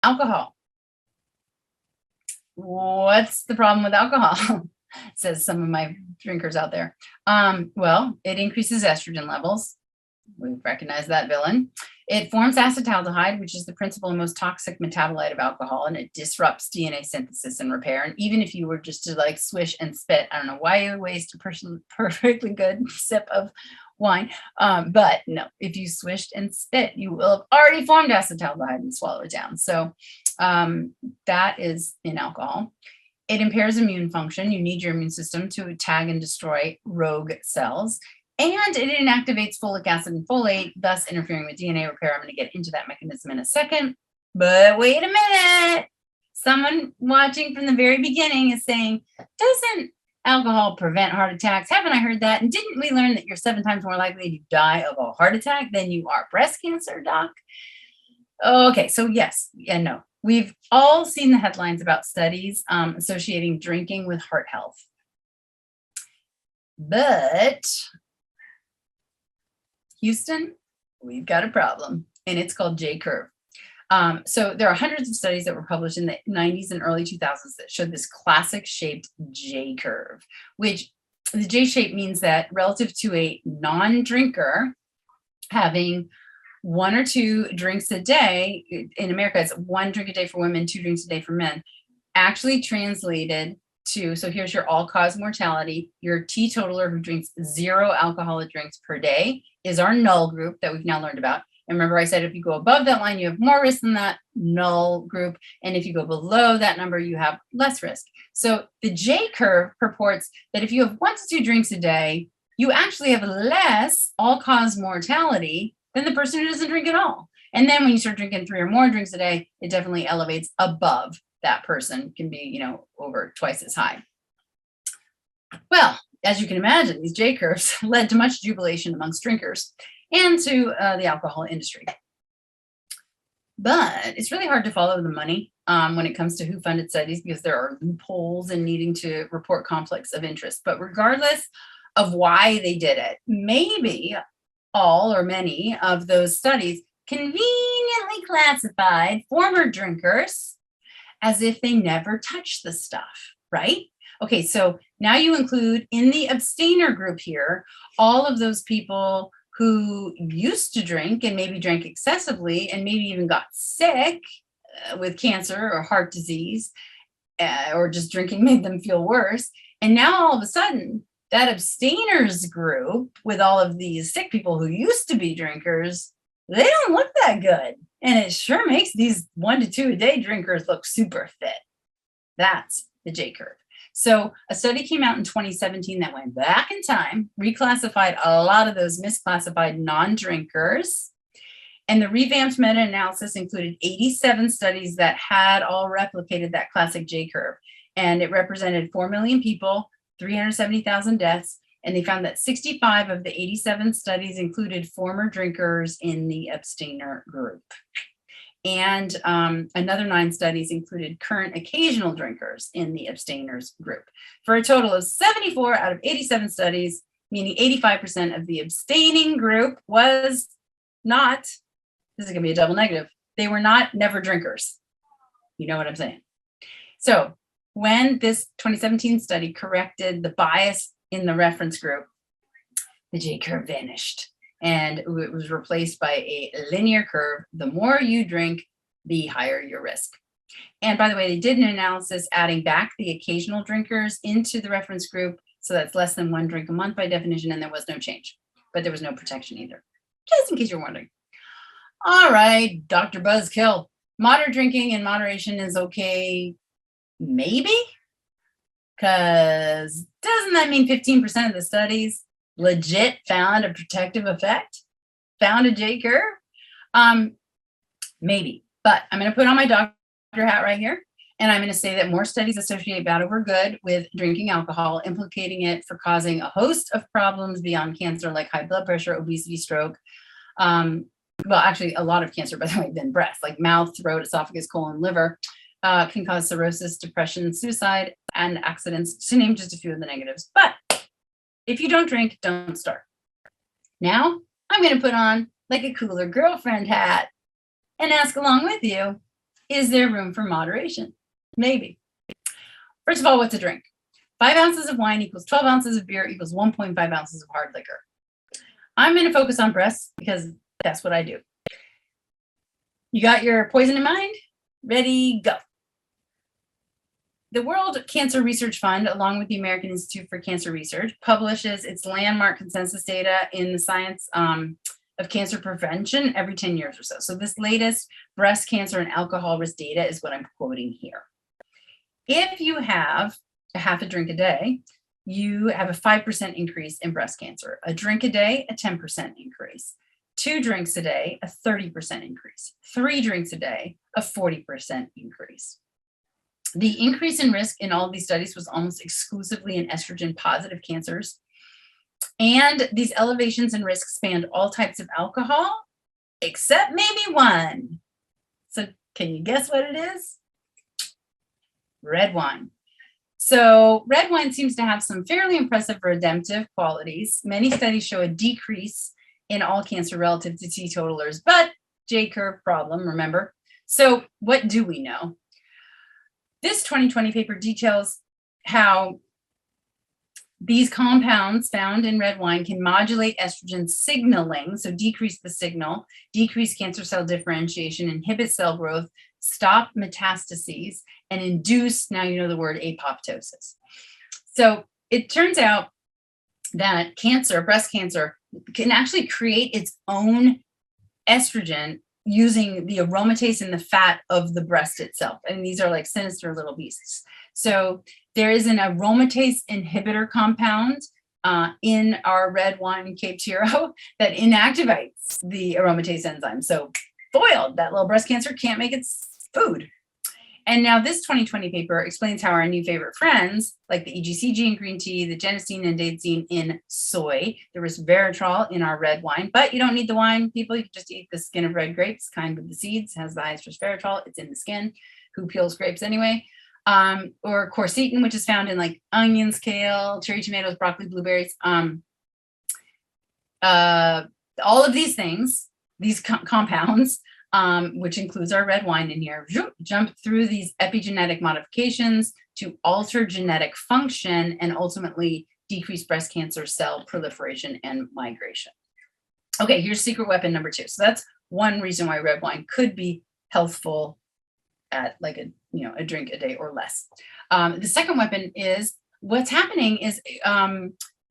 Alcohol. What's the problem with alcohol? Says some of my drinkers out there. Well, it increases estrogen levels. We recognize that villain. It forms acetaldehyde, which is the principal and most toxic metabolite of alcohol, and it disrupts DNA synthesis and repair. And even if you were just to like swish and spit, I don't know why you waste a perfectly good sip of wine. But no, if you swished and spit, you will have already formed acetaldehyde and swallow it down. So that is in alcohol. It impairs immune function. You need your immune system to tag and destroy rogue cells. And it inactivates folic acid and folate, thus interfering with DNA repair. I'm going to get into that mechanism in a second. But wait a minute. Someone watching from the very beginning is saying, doesn't alcohol prevent heart attacks? Haven't I heard that? And didn't we learn that you're 7 times more likely to die of a heart attack than you are breast cancer, doc? Okay, so yes and no. We've all seen the headlines about studies associating drinking with heart health. But Houston, we've got a problem, and it's called J-curve. So there are hundreds of studies that were published in the 90s and early 2000s that showed this classic shaped J-curve, which the J shape means that relative to a non-drinker having 1 or 2 drinks a day, in America, it's 1 drink a day for women, 2 drinks a day for men, actually translated to, so here's your all-cause mortality. Your teetotaler who drinks 0 alcoholic drinks per day is our null group that we've now learned about. And remember, I said if you go above that line, you have more risk than that null group. And if you go below that number, you have less risk. So the J curve purports that if you have 1 to 2 drinks a day, you actually have less all-cause mortality than the person who doesn't drink at all. And then when you start drinking 3 or more drinks a day, it definitely elevates above that person, can be, over twice as high. Well, as you can imagine, these J curves led to much jubilation amongst drinkers and to the alcohol industry. But it's really hard to follow the money when it comes to who funded studies because there are loopholes in needing to report conflicts of interest. But regardless of why they did it, maybe all or many of those studies conveniently classified former drinkers as if they never touched the stuff, right? Okay, so now you include in the abstainer group here all of those people who used to drink and maybe drank excessively and maybe even got sick with cancer or heart disease or just drinking made them feel worse. And now all of a sudden, that abstainers group with all of these sick people who used to be drinkers, they don't look that good. And it sure makes these 1 to 2 a day drinkers look super fit. That's the J curve. So a study came out in 2017 that went back in time, reclassified a lot of those misclassified non-drinkers. And the revamped meta-analysis included 87 studies that had all replicated that classic J curve. And it represented 4 million people, 370,000 deaths, and they found that 65 of the 87 studies included former drinkers in the abstainer group. And another 9 studies included current occasional drinkers in the abstainers group, for a total of 74 out of 87 studies, meaning 85% of the abstaining group was not, this is going to be a double negative, they were not never drinkers. You know what I'm saying? So when this 2017 study corrected the bias in the reference group, the J curve vanished and it was replaced by a linear curve. The more you drink, the higher your risk. And by the way, they did an analysis adding back the occasional drinkers into the reference group. So that's less than 1 drink a month by definition, and there was no change, but there was no protection either, just in case you're wondering. All right, Dr. Buzzkill. Moderate drinking in moderation is okay, maybe? Because doesn't that mean 15% of the studies legit found a protective effect? Found a J curve? Maybe, but I'm going to put on my doctor hat right here. And I'm going to say that more studies associate bad over good with drinking alcohol, implicating it for causing a host of problems beyond cancer, like high blood pressure, obesity, stroke. Well, actually, a lot of cancer, by the way, than breast, like mouth, throat, esophagus, colon, liver, can cause cirrhosis, depression, suicide, and accidents, to name just a few of the negatives. But if you don't drink, don't start. Now, I'm going to put on like a cooler girlfriend hat and ask along with you, Is there room for moderation? Maybe. First of all, what's a drink? 5 ounces of wine equals 12 ounces of beer equals 1.5 ounces of hard liquor. I'm going to focus on breasts because that's what I do. You got your poison in mind? Ready, go. The World Cancer Research Fund, along with the American Institute for Cancer Research, publishes its landmark consensus data in the science of cancer prevention every 10 years or so. So this latest breast cancer and alcohol risk data is what I'm quoting here. If you have a half a drink a day, you have a 5% increase in breast cancer. A drink a day, a 10% increase. 2 drinks a day, a 30% increase. 3 drinks a day, a 40% increase. The increase in risk in all of these studies was almost exclusively in estrogen positive cancers. And these elevations in risk spanned all types of alcohol, except maybe one. So can you guess what it is? Red wine. So red wine seems to have some fairly impressive redemptive qualities. Many studies show a decrease in all cancer relative to teetotalers, but J-curve problem, remember? So what do we know? This 2020 paper details how these compounds found in red wine can modulate estrogen signaling, so decrease the signal, decrease cancer cell differentiation, inhibit cell growth, stop metastases, and induce, now you know the word, apoptosis. So it turns out that cancer, breast cancer, can actually create its own estrogen using the aromatase in the fat of the breast itself. And these are like sinister little beasts. So there is an aromatase inhibitor compound in our red wine Cape Tiro that inactivates the aromatase enzyme. So foiled, that little breast cancer can't make its food. And now this 2020 paper explains how our new favorite friends, like the EGCG in green tea, the genistein and daidzein in soy, the resveratrol in our red wine, but you don't need the wine, people. You can just eat the skin of red grapes, kind with the seeds, has the highest resveratrol. It's in the skin. Who peels grapes anyway? Or quercetin, which is found in like onions, kale, cherry tomatoes, broccoli, blueberries. All of these things, these compounds, which includes our red wine in here, jump through these epigenetic modifications to alter genetic function and ultimately decrease breast cancer cell proliferation and migration. Okay, here's secret weapon number 2. So that's one reason why red wine could be healthful at like a drink a day or less. The second weapon is what's happening is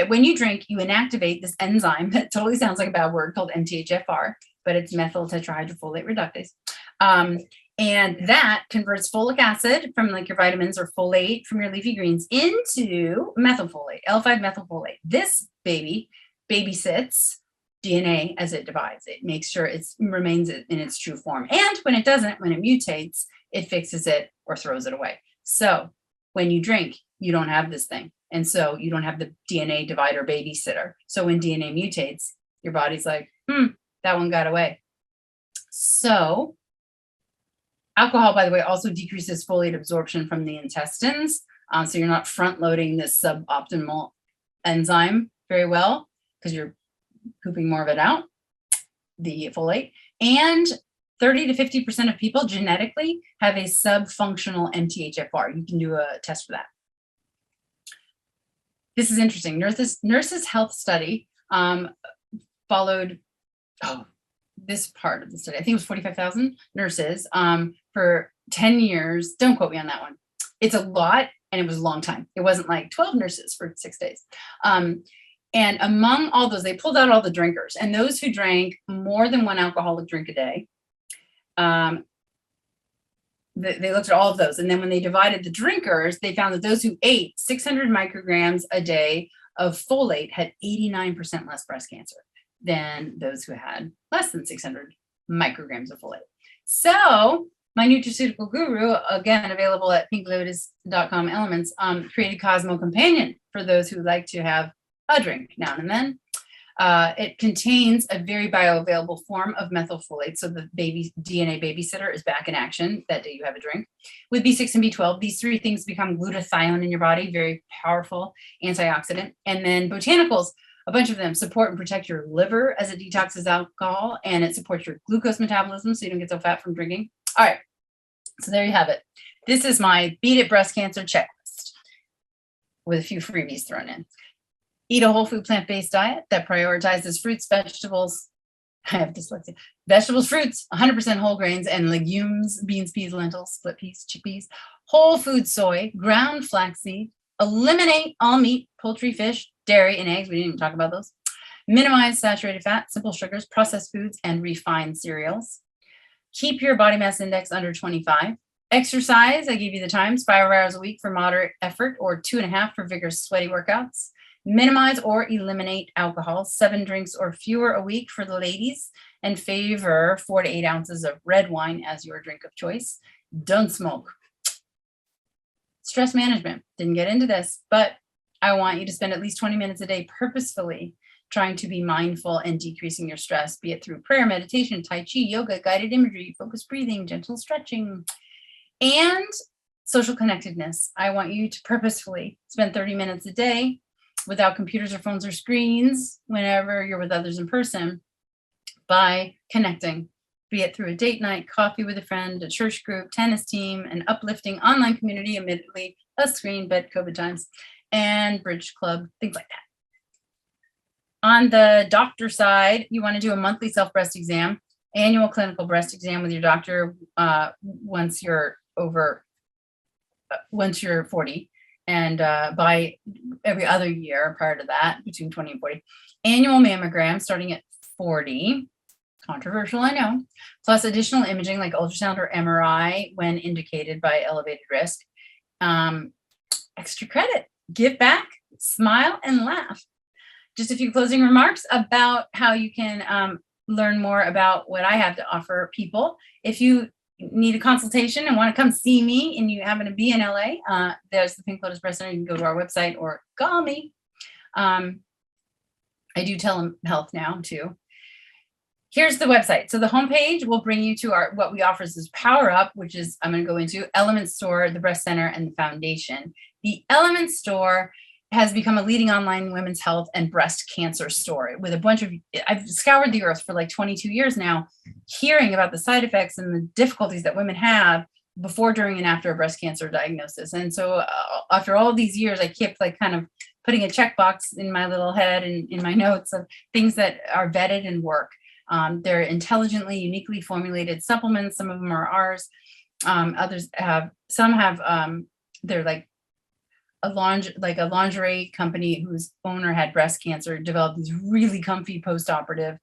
when you drink, you inactivate this enzyme that totally sounds like a bad word called MTHFR, but it's methyl tetrahydrofolate reductase. And that converts folic acid from like your vitamins or folate from your leafy greens into methylfolate, L5 methylfolate. This baby babysits DNA as it divides. It makes sure it remains in its true form. And when it doesn't, when it mutates, it fixes it or throws it away. So when you drink, you don't have this thing. And so you don't have the DNA divider babysitter. So when DNA mutates, your body's like, that one got away. So alcohol, by the way, also decreases folate absorption from the intestines. So you're not front loading this suboptimal enzyme very well because you're pooping more of it out, the folate. And 30 to 50% of people genetically have a subfunctional MTHFR. You can do a test for that. This is interesting. Nurses Health Study followed this part of the study. I think it was 45,000 nurses for 10 years. Don't quote me on that one. It's a lot, and it was a long time. It wasn't like 12 nurses for 6 days. And among all those, they pulled out all the drinkers. And those who drank more than one alcoholic drink a day, they looked at all of those. And then when they divided the drinkers, they found that those who ate 600 micrograms a day of folate had 89% less breast cancer than those who had less than 600 micrograms of folate. So my nutraceutical guru, again, available at pinklotus.com elements, created Cosmo Companion for those who like to have a drink now and then. It contains a very bioavailable form of methylfolate, so the baby DNA babysitter is back in action that day you have a drink. With B6 and B12, these 3 things become glutathione in your body, very powerful antioxidant. And then botanicals, a bunch of them support and protect your liver as it detoxes alcohol, and it supports your glucose metabolism so you don't get so fat from drinking. All right, So there you have it. This is my Beat It Breast Cancer checklist with a few freebies thrown in. Eat a whole food plant-based diet that prioritizes fruits, vegetables, I have dyslexia, vegetables, fruits, 100% whole grains, and legumes, beans, peas, lentils, split peas, chickpeas, whole food soy, ground flaxseed. Eliminate all meat, poultry, fish, dairy, and eggs. We didn't even talk about those. Minimize saturated fat, simple sugars, processed foods, and refined cereals. Keep your body mass index under 25. Exercise, I gave you the times, 5 hours a week for moderate effort or 2.5 for vigorous sweaty workouts. Minimize or eliminate alcohol, 7 drinks or fewer a week for the ladies, and favor 4 to 8 ounces of red wine as your drink of choice. Don't smoke. Stress management, didn't get into this, but I want you to spend at least 20 minutes a day purposefully trying to be mindful and decreasing your stress, be it through prayer, meditation, tai chi, yoga, guided imagery, focused breathing, gentle stretching, and social connectedness. I want you to purposefully spend 30 minutes a day without computers or phones or screens whenever you're with others in person by connecting, be it through a date night, coffee with a friend, a church group, tennis team, an uplifting online community, admittedly a screen, but COVID times, and bridge club, things like that. On the doctor side, you want to do a monthly self-breast exam, annual clinical breast exam with your doctor once you're 40, and by every other year prior to that, between 20 and 40. Annual mammogram starting at 40. Controversial, I know. Plus additional imaging like ultrasound or MRI when indicated by elevated risk. Extra credit, give back, smile, and laugh. Just a few closing remarks about how you can learn more about what I have to offer people. If you need a consultation and want to come see me and you happen to be in LA, there's the Pink Lotus Breast Center. You can go to our website or call me. I do telehealth now too. Here's the website. So the homepage will bring you to what we offer is Power Up, which is, I'm going to go into Element Store, the Breast Center, and the Foundation. The Element Store has become a leading online women's health and breast cancer store with a bunch of, I've scoured the earth for like 22 years now, hearing about the side effects and the difficulties that women have before, during, and after a breast cancer diagnosis. And so after all these years, I kept like kind of putting a checkbox in my little head and in my notes of things that are vetted and work. They're intelligently, uniquely formulated supplements. Some of them are ours. They're like a lingerie company whose owner had breast cancer, developed these really comfy post-operative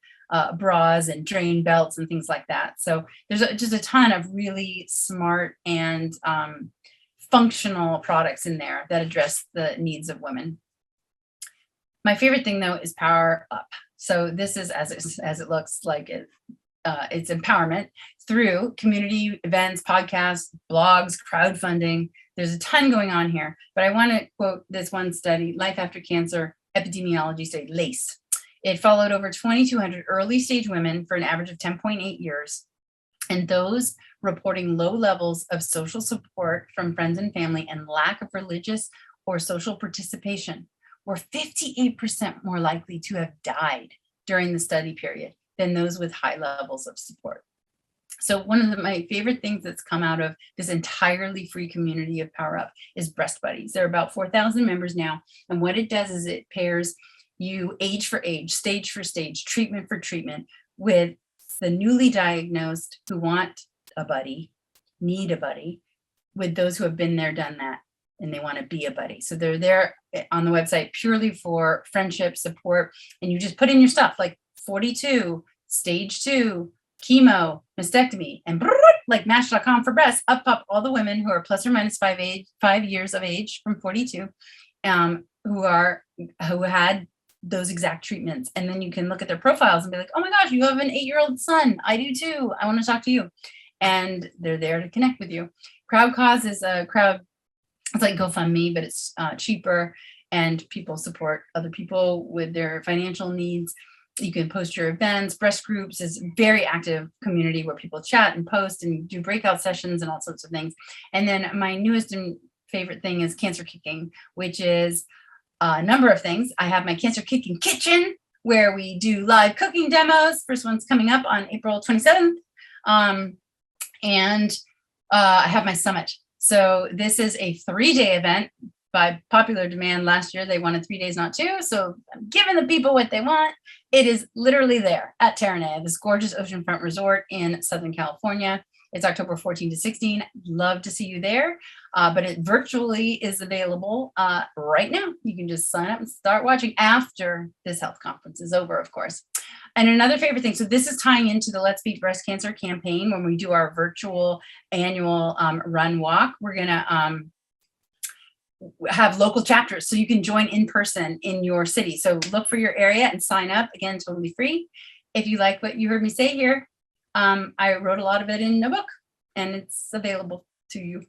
bras and drain belts and things like that. So there's just a ton of really smart and functional products in there that address the needs of women. My favorite thing though is Power Up. So this is as it looks like it's empowerment through community events, podcasts, blogs, crowdfunding. There's a ton going on here, but I want to quote this one study, Life After Cancer Epidemiology Study, LACE. It followed over 2,200 early stage women for an average of 10.8 years. And those reporting low levels of social support from friends and family and lack of religious or social participation were 58% more likely to have died during the study period than those with high levels of support. So one of my favorite things that's come out of this entirely free community of Power Up is Breast Buddies. There are about 4,000 members now. And what it does is it pairs you age for age, stage for stage, treatment for treatment with the newly diagnosed who want a buddy, need a buddy, with those who have been there, done that, and they want to be a buddy. So they're there on the website purely for friendship, support, and you just put in your stuff like 42, stage 2, chemo, mastectomy, and like Match.com for breasts, up pop all the women who are plus or minus 5 years of age from 42, who had those exact treatments. And then you can look at their profiles and be like, oh my gosh, you have an 8-year-old son. I do too. I want to talk to you. And they're there to connect with you. Crowd Cause is it's like GoFundMe, but it's cheaper, and people support other people with their financial needs. You can post your events. Breast Groups is a very active community where people chat and post and do breakout sessions and all sorts of things. And then my newest and favorite thing is Cancer Kicking, which is a number of things. I have my Cancer Kicking Kitchen, where we do live cooking demos. First one's coming up on April 27th. And I have my summit. So this is a 3-day event. By popular demand last year, they wanted 3 days, not 2. So I'm giving the people what they want. It is literally there at Terranea, this gorgeous oceanfront resort in Southern California. It's October 14 to 16. Love to see you there. But it virtually is available right now. You can just sign up and start watching after this health conference is over, of course. And another favorite thing, so this is tying into the Let's Beat Breast Cancer campaign. When we do our virtual annual run walk, we're going to have local chapters so you can join in person in your city. So look for your area and sign up. Again, totally free. If you like what you heard me say here, I wrote a lot of it in a book and it's available to you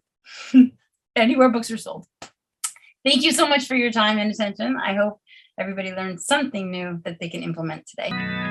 anywhere books are sold. Thank you so much for your time and attention. I hope everybody learned something new that they can implement today.